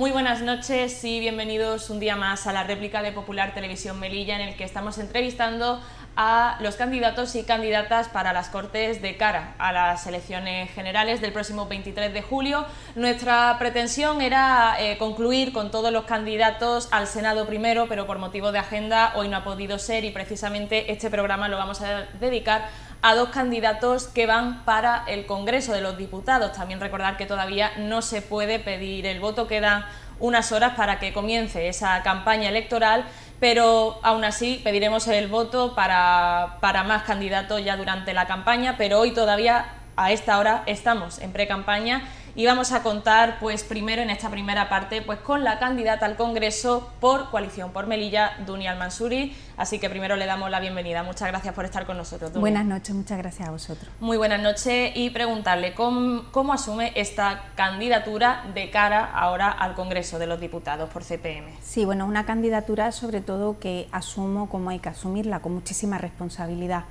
Muy buenas noches y bienvenidos un día más a la réplica de Popular Televisión Melilla, en el que estamos entrevistando a los candidatos y candidatas para las Cortes de cara a las elecciones generales del próximo 23 de julio. Nuestra pretensión era concluir con todos los candidatos al Senado primero, pero por motivo de agenda hoy no ha podido ser, y precisamente este programa lo vamos a dedicar a dos candidatos que van para el Congreso de los Diputados. También recordar que todavía no se puede pedir el voto, quedan unas horas para que comience esa campaña electoral, pero aún así pediremos el voto para más candidatos ya durante la campaña, pero hoy todavía a esta hora estamos en pre-campaña y vamos a contar pues primero en esta primera parte pues con la candidata al Congreso por Coalición por Melilla, Dunia Al-Mansuri. Así que primero le damos la bienvenida. Muchas gracias por estar con nosotros, Dunia. Buenas noches, muchas gracias a vosotros. Muy buenas noches, y preguntarle cómo asume esta candidatura de cara ahora al Congreso de los Diputados por CPM. Sí, bueno, una candidatura sobre todo que asumo como hay que asumirla, con muchísima responsabilidad.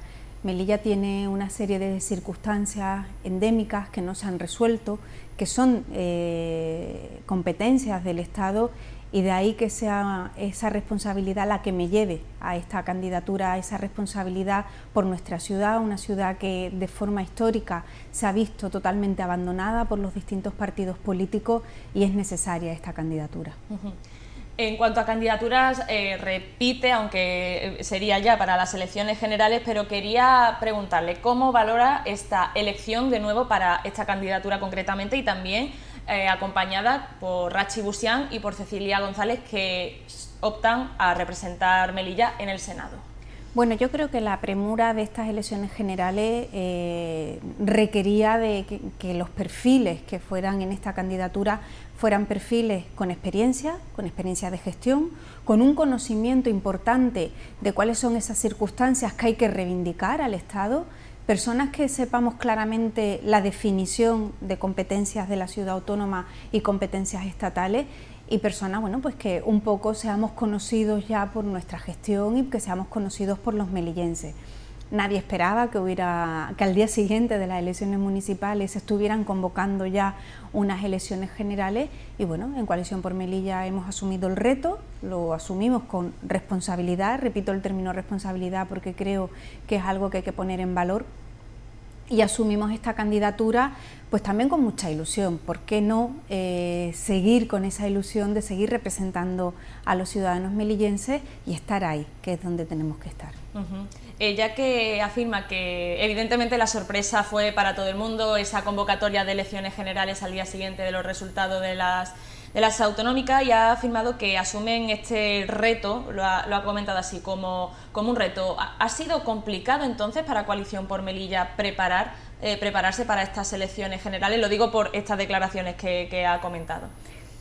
Melilla tiene una serie de circunstancias endémicas que no se han resuelto, que son competencias del Estado, y de ahí que sea esa responsabilidad la que me lleve a esta candidatura, esa responsabilidad por nuestra ciudad, una ciudad que de forma histórica se ha visto totalmente abandonada por los distintos partidos políticos, y es necesaria esta candidatura. En cuanto a candidaturas, repite, aunque sería ya para las elecciones generales, pero quería preguntarle cómo valora esta elección de nuevo para esta candidatura concretamente, y también acompañada por Rachi Busián y por Cecilia González, que optan a representar Melilla en el Senado. Bueno, yo creo que la premura de estas elecciones generales requería de que los perfiles que fueran en esta candidatura fueran perfiles con experiencia de gestión, con un conocimiento importante de cuáles son esas circunstancias que hay que reivindicar al Estado, personas que sepamos claramente la definición de competencias de la ciudad autónoma y competencias estatales, y personas, bueno, pues que un poco seamos conocidos ya por nuestra gestión y que seamos conocidos por los melillenses. Nadie esperaba que al día siguiente de las elecciones municipales se estuvieran convocando ya unas elecciones generales, y bueno, en Coalición por Melilla hemos asumido el reto, lo asumimos con responsabilidad, repito el término responsabilidad porque creo que es algo que hay que poner en valor, y asumimos esta candidatura pues también con mucha ilusión. ¿Por qué no seguir con esa ilusión de seguir representando a los ciudadanos melillenses y estar ahí, que es donde tenemos que estar? Ya que afirma que evidentemente la sorpresa fue para todo el mundo esa convocatoria de elecciones generales al día siguiente de los resultados de las autonómicas, y ha afirmado que asumen este reto, lo ha comentado así, como un reto. ¿Ha sido complicado entonces para Coalición por Melilla prepararse para estas elecciones generales? Lo digo por estas declaraciones que ha comentado.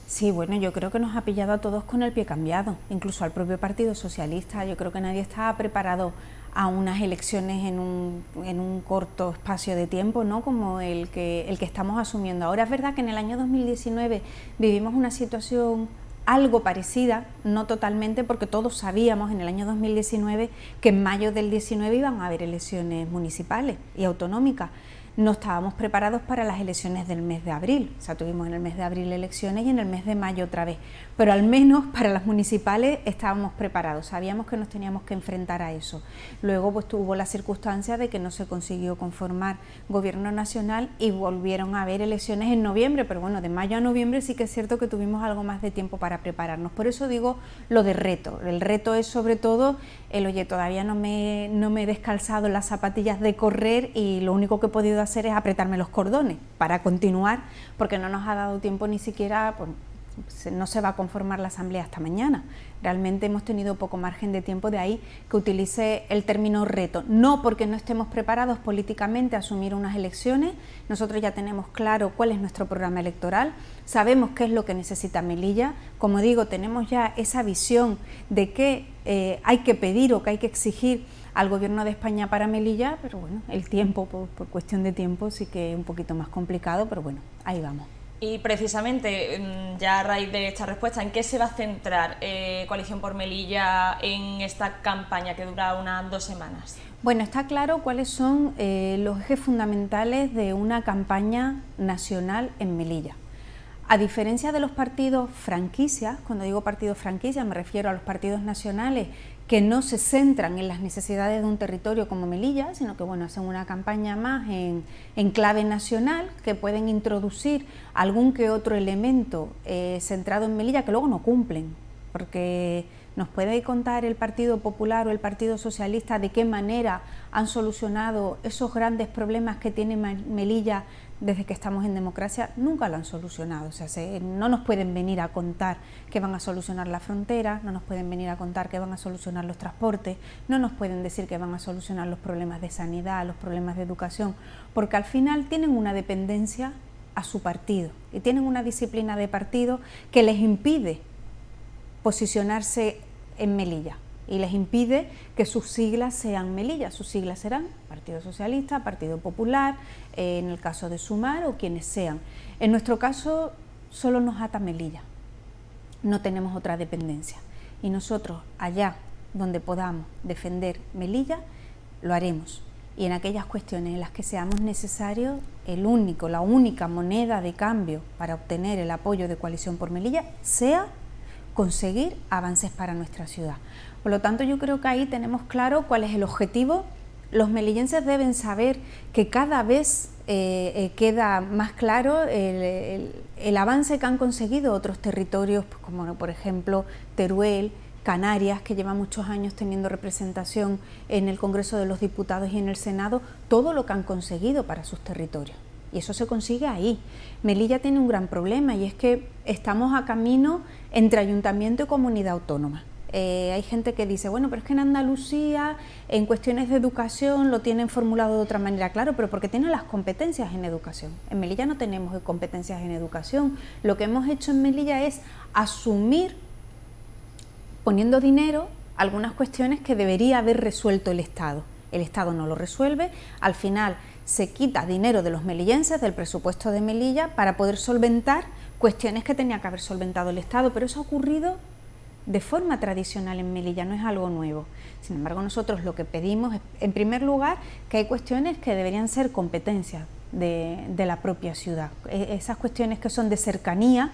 Sí, bueno, yo creo que nos ha pillado a todos con el pie cambiado, incluso al propio Partido Socialista. Yo creo que nadie estaba preparado a unas elecciones en un corto espacio de tiempo, ¿no?, como el que estamos asumiendo ahora. Es verdad que en el año 2019 vivimos una situación algo parecida, no totalmente, porque todos sabíamos en el año 2019 que en mayo del 19 iban a haber elecciones municipales y autonómicas. No estábamos preparados para las elecciones del mes de abril, o sea, tuvimos en el mes de abril elecciones y en el mes de mayo otra vez, pero al menos para las municipales estábamos preparados, sabíamos que nos teníamos que enfrentar a eso. Luego pues tuvo la circunstancia de que no se consiguió conformar gobierno nacional y volvieron a haber elecciones en noviembre, pero bueno, de mayo a noviembre sí que es cierto que tuvimos algo más de tiempo para prepararnos. Por eso digo lo de reto. El reto es sobre todo oye, todavía no me he descalzado las zapatillas de correr, y lo único que he podido hacer es apretarme los cordones para continuar, porque no nos ha dado tiempo ni siquiera, pues, no se va a conformar la asamblea hasta mañana. Realmente hemos tenido poco margen de tiempo, de ahí que utilice el término reto, no porque no estemos preparados políticamente a asumir unas elecciones. Nosotros ya tenemos claro cuál es nuestro programa electoral, sabemos qué es lo que necesita Melilla, como digo, tenemos ya esa visión de qué hay que pedir o qué hay que exigir al Gobierno de España para Melilla, pero bueno, el tiempo, por cuestión de tiempo, sí que es un poquito más complicado, pero bueno, ahí vamos. Y precisamente, ya a raíz de esta respuesta, ¿en qué se va a centrar Coalición por Melilla en esta campaña que dura unas 2 semanas? Bueno, está claro cuáles son los ejes fundamentales de una campaña nacional en Melilla. A diferencia de los partidos franquicias, cuando digo partidos franquicias me refiero a los partidos nacionales que no se centran en las necesidades de un territorio como Melilla, sino que bueno, hacen una campaña más en clave nacional, que pueden introducir algún que otro elemento centrado en Melilla que luego no cumplen, porque nos puede contar el Partido Popular o el Partido Socialista de qué manera han solucionado esos grandes problemas que tiene Melilla desde que estamos en democracia. Nunca lo han solucionado. O sea, no nos pueden venir a contar que van a solucionar la frontera, no nos pueden venir a contar que van a solucionar los transportes, no nos pueden decir que van a solucionar los problemas de sanidad, los problemas de educación, porque al final tienen una dependencia a su partido y tienen una disciplina de partido que les impide posicionarse en Melilla y les impide que sus siglas sean Melilla. Sus siglas serán Partido Socialista, Partido Popular, en el caso de Sumar o quienes sean. En nuestro caso solo nos ata Melilla, no tenemos otra dependencia y nosotros allá donde podamos defender Melilla lo haremos, y en aquellas cuestiones en las que seamos necesarios, la única moneda de cambio para obtener el apoyo de Coalición por Melilla sea conseguir avances para nuestra ciudad. Por lo tanto, yo creo que ahí tenemos claro cuál es el objetivo. Los melillenses deben saber que cada vez queda más claro el avance que han conseguido otros territorios, como por ejemplo Teruel, Canarias, que lleva muchos años teniendo representación en el Congreso de los Diputados y en el Senado, todo lo que han conseguido para sus territorios. Y eso se consigue ahí. Melilla tiene un gran problema y es que estamos a camino entre ayuntamiento y comunidad autónoma. Hay gente que dice, bueno, pero es que en Andalucía, en cuestiones de educación, lo tienen formulado de otra manera. Claro, pero porque tienen las competencias en educación. En Melilla no tenemos competencias en educación. Lo que hemos hecho en Melilla es asumir, poniendo dinero, algunas cuestiones que debería haber resuelto el Estado. El Estado no lo resuelve, al final se quita dinero de los melillenses, del presupuesto de Melilla, para poder solventar cuestiones que tenía que haber solventado el Estado, pero eso ha ocurrido de forma tradicional en Melilla, no es algo nuevo. Sin embargo, nosotros lo que pedimos es, en primer lugar, que hay cuestiones que deberían ser competencias de la propia ciudad. Esas cuestiones que son de cercanía,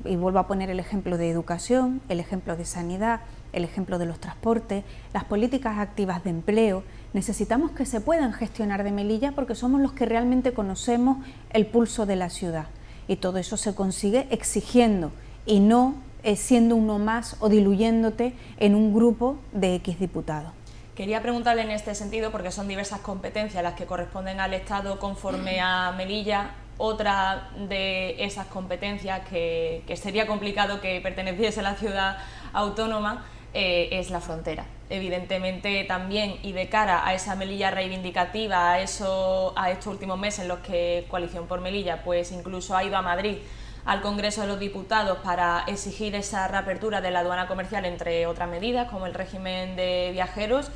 y vuelvo a poner el ejemplo de educación, el ejemplo de sanidad, el ejemplo de los transportes, las políticas activas de empleo. Necesitamos que se puedan gestionar de Melilla porque somos los que realmente conocemos el pulso de la ciudad, y todo eso se consigue exigiendo y no siendo uno más o diluyéndote en un grupo de X diputados. Quería preguntarle en este sentido, porque son diversas competencias las que corresponden al Estado conforme a Melilla. Otra de esas competencias que sería complicado que perteneciese a la ciudad autónoma es la frontera. Evidentemente también, y de cara a esa Melilla reivindicativa, a estos últimos meses en los que Coalición por Melilla pues incluso ha ido a Madrid al Congreso de los Diputados para exigir esa reapertura de la aduana comercial, entre otras medidas como el régimen de viajeros.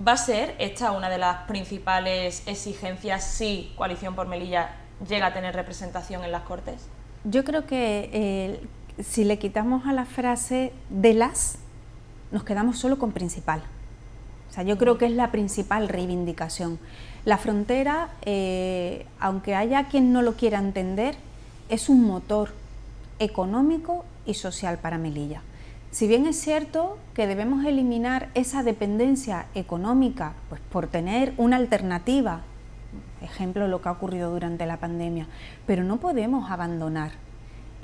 ¿Va a ser esta una de las principales exigencias si Coalición por Melilla llega a tener representación en las Cortes? Yo creo que si le quitamos a la frase de las, nos quedamos solo con principal. O sea, yo creo que es la principal reivindicación. La frontera, aunque haya quien no lo quiera entender, es un motor económico y social para Melilla. Si bien es cierto que debemos eliminar esa dependencia económica, pues por tener una alternativa, ejemplo lo que ha ocurrido durante la pandemia, pero no podemos abandonar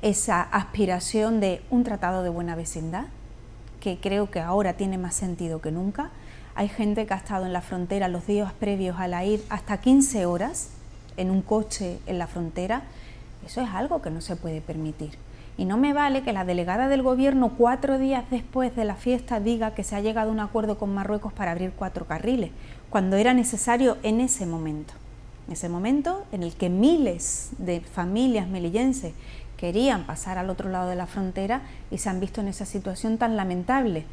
esa aspiración de un tratado de buena vecindad, que creo que ahora tiene más sentido que nunca. Hay gente que ha estado en la frontera los días previos a la ir hasta 15 horas en un coche en la frontera. Eso es algo que no se puede permitir. Y no me vale que la delegada del Gobierno 4 días después de la fiesta diga que se ha llegado a un acuerdo con Marruecos para abrir 4 carriles, cuando era necesario en ese momento en el que miles de familias melillenses querían pasar al otro lado de la frontera y se han visto en esa situación tan lamentable.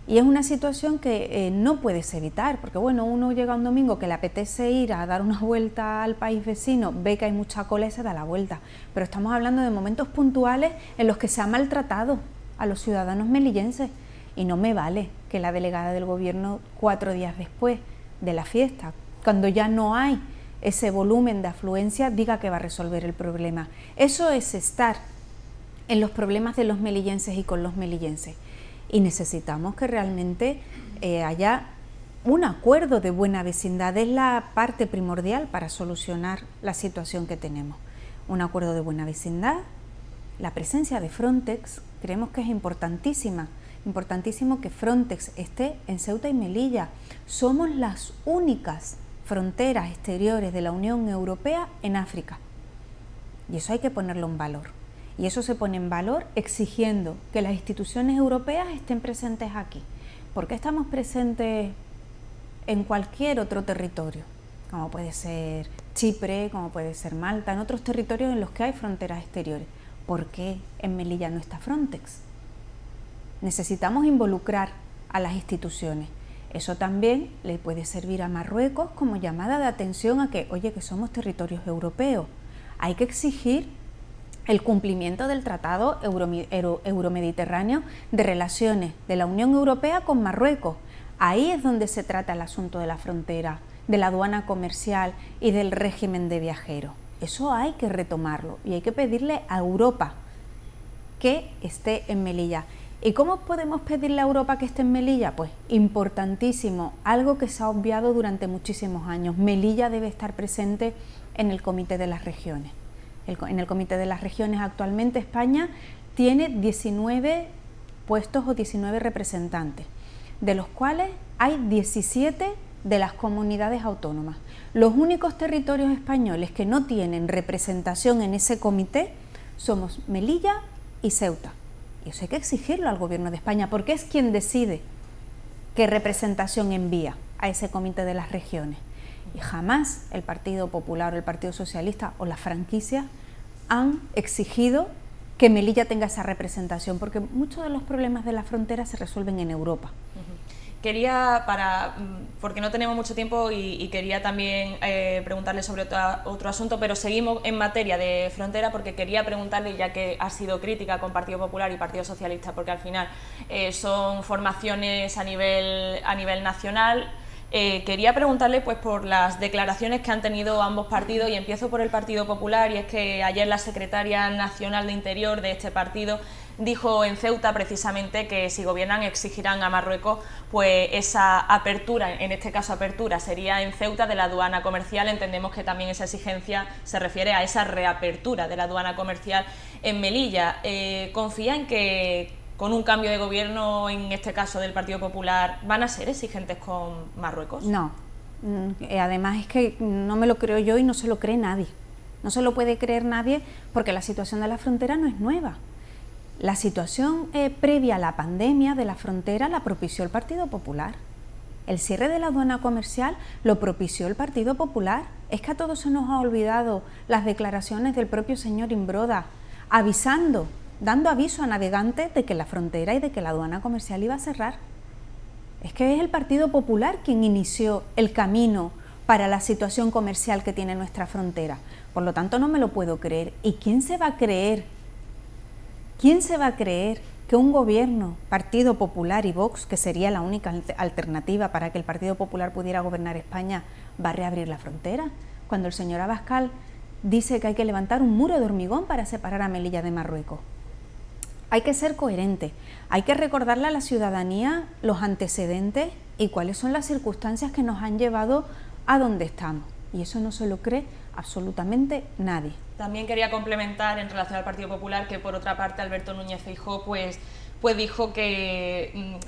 Y es una situación que no puedes evitar, porque bueno, uno llega un domingo que le apetece ir a dar una vuelta al país vecino, ve que hay mucha cola y se da la vuelta. Pero estamos hablando de momentos puntuales en los que se ha maltratado a los ciudadanos melillenses. Y no me vale que la delegada del Gobierno 4 días después de la fiesta, cuando ya no hay ese volumen de afluencia, diga que va a resolver el problema. Eso es estar en los problemas de los melillenses y con los melillenses. Y necesitamos que realmente haya un acuerdo de buena vecindad, es la parte primordial para solucionar la situación que tenemos. Un acuerdo de buena vecindad, la presencia de Frontex, creemos que es importantísima, importantísimo que Frontex esté en Ceuta y Melilla. Somos las únicas fronteras exteriores de la Unión Europea en África. Y eso hay que ponerlo en valor. Y eso se pone en valor exigiendo que las instituciones europeas estén presentes aquí. ¿Por qué estamos presentes en cualquier otro territorio? Como puede ser Chipre, como puede ser Malta, en otros territorios en los que hay fronteras exteriores. ¿Por qué en Melilla no está Frontex? Necesitamos involucrar a las instituciones. Eso también le puede servir a Marruecos como llamada de atención a que, oye, que somos territorios europeos. Hay que exigir el cumplimiento del Tratado Euromediterráneo de Relaciones de la Unión Europea con Marruecos. Ahí es donde se trata el asunto de la frontera, de la aduana comercial y del régimen de viajeros. Eso hay que retomarlo y hay que pedirle a Europa que esté en Melilla. ¿Y cómo podemos pedirle a Europa que esté en Melilla? Pues importantísimo, algo que se ha obviado durante muchísimos años. Melilla debe estar presente en el Comité de las Regiones. En el Comité de las Regiones actualmente España tiene 19 puestos o 19 representantes, de los cuales hay 17 de las comunidades autónomas. Los únicos territorios españoles que no tienen representación en ese comité somos Melilla y Ceuta. Y eso hay que exigirlo al Gobierno de España, porque es quien decide qué representación envía a ese Comité de las Regiones. Y jamás el Partido Popular o el Partido Socialista o las franquicias han exigido que Melilla tenga esa representación, porque muchos de los problemas de la frontera se resuelven en Europa. Quería, porque no tenemos mucho tiempo y quería también preguntarle sobre otro asunto, pero seguimos en materia de frontera porque quería preguntarle, ya que ha sido crítica con Partido Popular y Partido Socialista, porque al final son formaciones a nivel nacional. Quería preguntarle pues por las declaraciones que han tenido ambos partidos, y empiezo por el Partido Popular, y es que ayer la secretaria nacional de Interior de este partido dijo en Ceuta precisamente que si gobiernan exigirán a Marruecos pues esa apertura, en este caso apertura sería en Ceuta de la aduana comercial. Entendemos que también esa exigencia se refiere a esa reapertura de la aduana comercial en Melilla. ¿Confía en que con un cambio de gobierno, en este caso del Partido Popular, van a ser exigentes con Marruecos? No, además es que no me lo creo yo y no se lo cree nadie. No se lo puede creer nadie porque la situación de la frontera no es nueva. La situación previa a la pandemia de la frontera la propició el Partido Popular. El cierre de la aduana comercial lo propició el Partido Popular. Es que a todos se nos ha olvidado las declaraciones del propio señor Imbroda, avisando, dando aviso a navegantes de que la frontera y de que la aduana comercial iba a cerrar. Es que es el Partido Popular quien inició el camino para la situación comercial que tiene nuestra frontera. Por lo tanto, no me lo puedo creer. ¿Y quién se va a creer? ¿Quién se va a creer que un gobierno, Partido Popular y Vox, que sería la única alternativa para que el Partido Popular pudiera gobernar España, va a reabrir la frontera? Cuando el señor Abascal dice que hay que levantar un muro de hormigón para separar a Melilla de Marruecos. Hay que ser coherente, hay que recordarle a la ciudadanía los antecedentes y cuáles son las circunstancias que nos han llevado a donde estamos. Y eso no se lo cree absolutamente nadie. También quería complementar en relación al Partido Popular que, por otra parte, Alberto Núñez Feijóo pues dijo que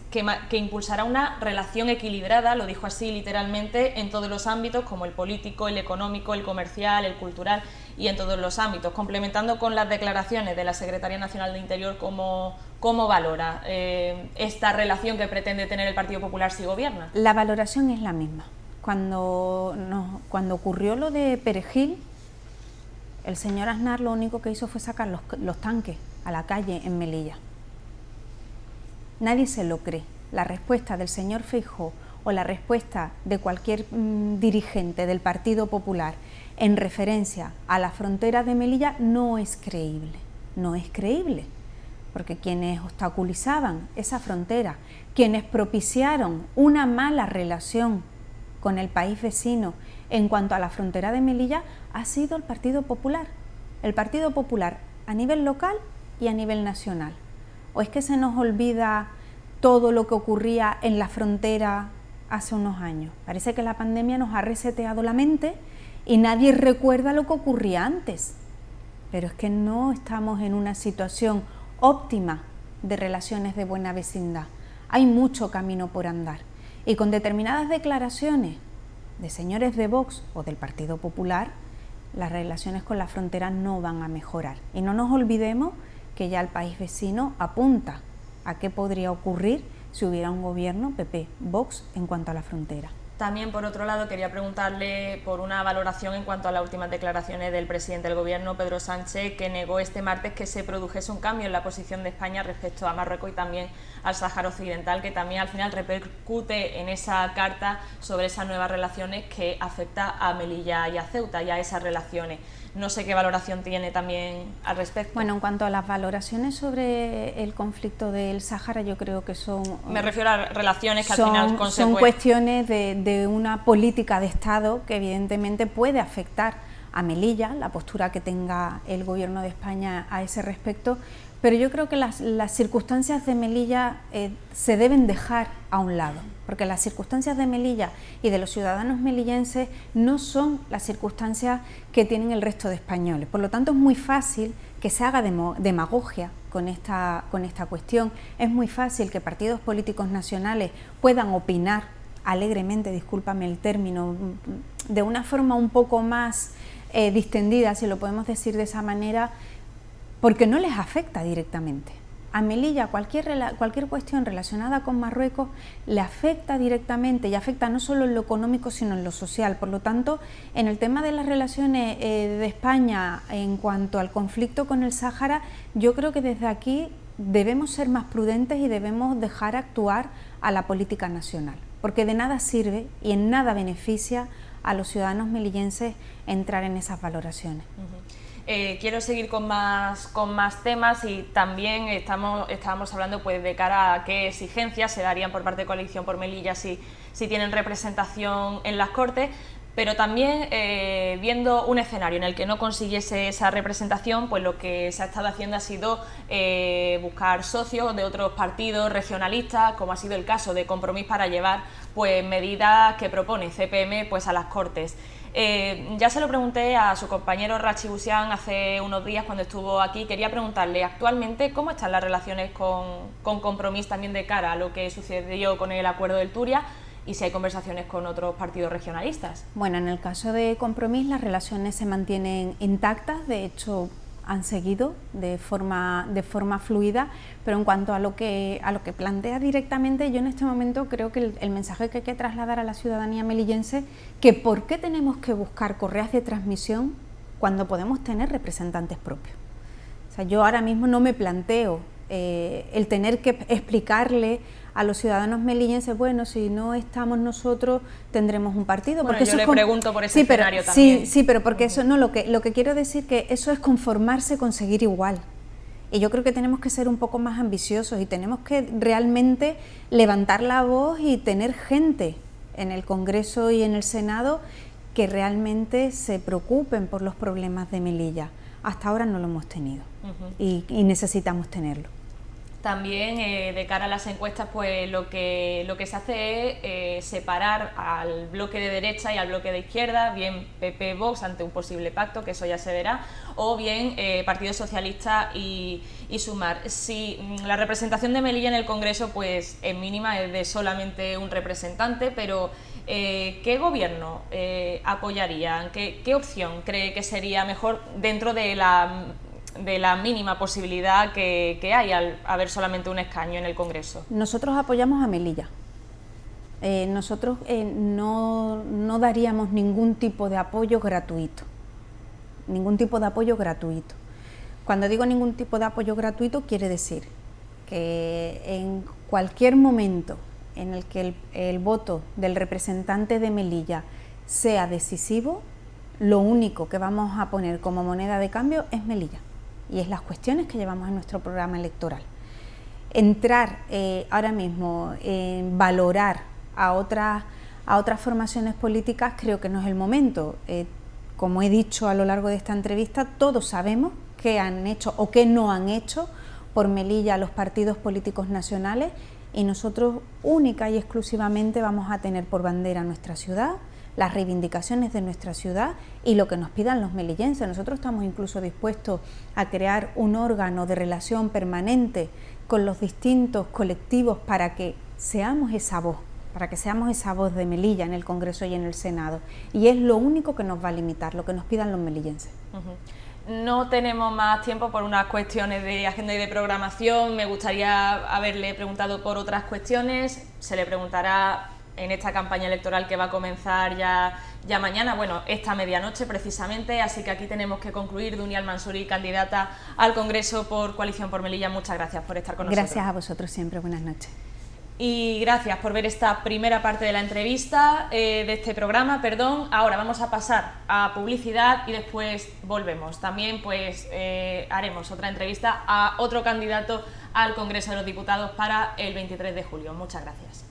impulsará una relación equilibrada, lo dijo así literalmente, en todos los ámbitos, como el político, el económico, el comercial, el cultural, y en todos los ámbitos. Complementando con las declaraciones de la Secretaria Nacional de Interior, ¿cómo valora esta relación que pretende tener el Partido Popular si gobierna? La valoración es la misma. Cuando ocurrió lo de Perejil, el señor Aznar lo único que hizo fue sacar los tanques a la calle en Melilla. Nadie se lo cree. La respuesta del señor Feijóo o la respuesta de cualquier dirigente del Partido Popular en referencia a la frontera de Melilla no es creíble. No es creíble, porque quienes obstaculizaban esa frontera, quienes propiciaron una mala relación con el país vecino en cuanto a la frontera de Melilla, ha sido el Partido Popular. El Partido Popular a nivel local y a nivel nacional? ¿O es que se nos olvida todo lo que ocurría en la frontera hace unos años? Parece que la pandemia nos ha reseteado la mente y nadie recuerda lo que ocurría antes. Pero es que no estamos en una situación óptima de relaciones de buena vecindad. Hay mucho camino por andar. Y con determinadas declaraciones de señores de Vox o del Partido Popular, las relaciones con la frontera no van a mejorar. Y no nos olvidemos que ya el país vecino apunta a qué podría ocurrir si hubiera un gobierno PP-Vox en cuanto a la frontera. También, por otro lado, quería preguntarle por una valoración en cuanto a las últimas declaraciones del presidente del Gobierno, Pedro Sánchez, que negó este martes que se produjese un cambio en la posición de España respecto a Marruecos y también al Sáhara Occidental, que también al final repercute en esa carta sobre esas nuevas relaciones que afecta a Melilla y a Ceuta y a esas relaciones. No sé qué valoración tiene también al respecto. Bueno, en cuanto a las valoraciones sobre el conflicto del Sáhara, yo creo que son... Me refiero a relaciones que al final son cuestiones de una política de Estado que evidentemente puede afectar a Melilla, la postura que tenga el Gobierno de España a ese respecto, pero yo creo que las circunstancias de Melilla se deben dejar a un lado, porque las circunstancias de Melilla y de los ciudadanos melillenses no son las circunstancias que tienen el resto de españoles. Por lo tanto, es muy fácil que se haga demagogia con esta cuestión, es muy fácil que partidos políticos nacionales puedan opinar alegremente, discúlpame el término, de una forma un poco más distendida, si lo podemos decir de esa manera, porque no les afecta directamente. A Melilla cualquier cuestión relacionada con Marruecos le afecta directamente y afecta no solo en lo económico sino en lo social. Por lo tanto, en el tema de las relaciones de España en cuanto al conflicto con el Sáhara, yo creo que desde aquí debemos ser más prudentes y debemos dejar actuar a la política nacional, porque de nada sirve y en nada beneficia a los ciudadanos melillenses entrar en esas valoraciones. Quiero seguir con más temas y también estábamos hablando pues de cara a qué exigencias se darían por parte de Coalición por Melilla si tienen representación en las Cortes, pero también viendo un escenario en el que no consiguiese esa representación, pues lo que se ha estado haciendo ha sido buscar socios de otros partidos regionalistas, como ha sido el caso de Compromís, para llevar pues medidas que propone CPM pues a las Cortes. Ya se lo pregunté a su compañero Rachi Busián hace unos días cuando estuvo aquí. Quería preguntarle actualmente cómo están las relaciones con Compromís también de cara a lo que sucedió con el acuerdo del Turia y si hay conversaciones con otros partidos regionalistas. Bueno, en el caso de Compromís las relaciones se mantienen intactas, de hecho han seguido de forma fluida, pero en cuanto a lo que plantea directamente, yo en este momento creo que el mensaje que hay que trasladar a la ciudadanía melillense, que por qué tenemos que buscar correas de transmisión cuando podemos tener representantes propios. O sea, yo ahora mismo no me planteo el tener que explicarle a los ciudadanos melillenses, bueno, si no estamos nosotros tendremos un partido. Bueno, porque yo le pregunto por ese escenario también. Sí, pero porque eso no, lo que quiero decir que eso es conformarse con seguir igual. Y yo creo que tenemos que ser un poco más ambiciosos y tenemos que realmente levantar la voz y tener gente en el Congreso y en el Senado que realmente se preocupen por los problemas de Melilla. Hasta ahora no lo hemos tenido y necesitamos tenerlo. También de cara a las encuestas, pues lo que se hace es separar al bloque de derecha y al bloque de izquierda, bien PP-Vox ante un posible pacto, que eso ya se verá, o bien Partido Socialista y Sumar. Si la representación de Melilla en el Congreso pues es mínima, es de solamente un representante, pero ¿qué gobierno apoyarían? ¿Qué opción cree que sería mejor dentro de la mínima posibilidad que hay al haber solamente un escaño en el Congreso? Nosotros apoyamos a Melilla. Nosotros no daríamos ningún tipo de apoyo gratuito. Ningún tipo de apoyo gratuito. Cuando digo ningún tipo de apoyo gratuito, quiere decir que en cualquier momento en el que el voto del representante de Melilla sea decisivo, lo único que vamos a poner como moneda de cambio es Melilla. Y es las cuestiones que llevamos en nuestro programa electoral. Entrar ahora mismo en valorar a otras formaciones políticas creo que no es el momento. Como he dicho a lo largo de esta entrevista, todos sabemos qué han hecho o qué no han hecho por Melilla los partidos políticos nacionales, y nosotros única y exclusivamente vamos a tener por bandera nuestra ciudad, las reivindicaciones de nuestra ciudad y lo que nos pidan los melillenses. Nosotros estamos incluso dispuestos a crear un órgano de relación permanente con los distintos colectivos para que seamos esa voz, de Melilla en el Congreso y en el Senado. Y es lo único que nos va a limitar, lo que nos pidan los melillenses. No tenemos más tiempo por unas cuestiones de agenda y de programación. Me gustaría haberle preguntado por otras cuestiones. Se le preguntará en esta campaña electoral que va a comenzar ya mañana, bueno, esta medianoche precisamente, así que aquí tenemos que concluir. Duni Al-Mansuri, candidata al Congreso por Coalición por Melilla, muchas gracias por estar con nosotros. Gracias a vosotros siempre, buenas noches. Y gracias por ver esta primera parte de la entrevista, de este programa, perdón. Ahora vamos a pasar a publicidad y después volvemos. También pues haremos otra entrevista a otro candidato al Congreso de los Diputados para el 23 de julio. Muchas gracias.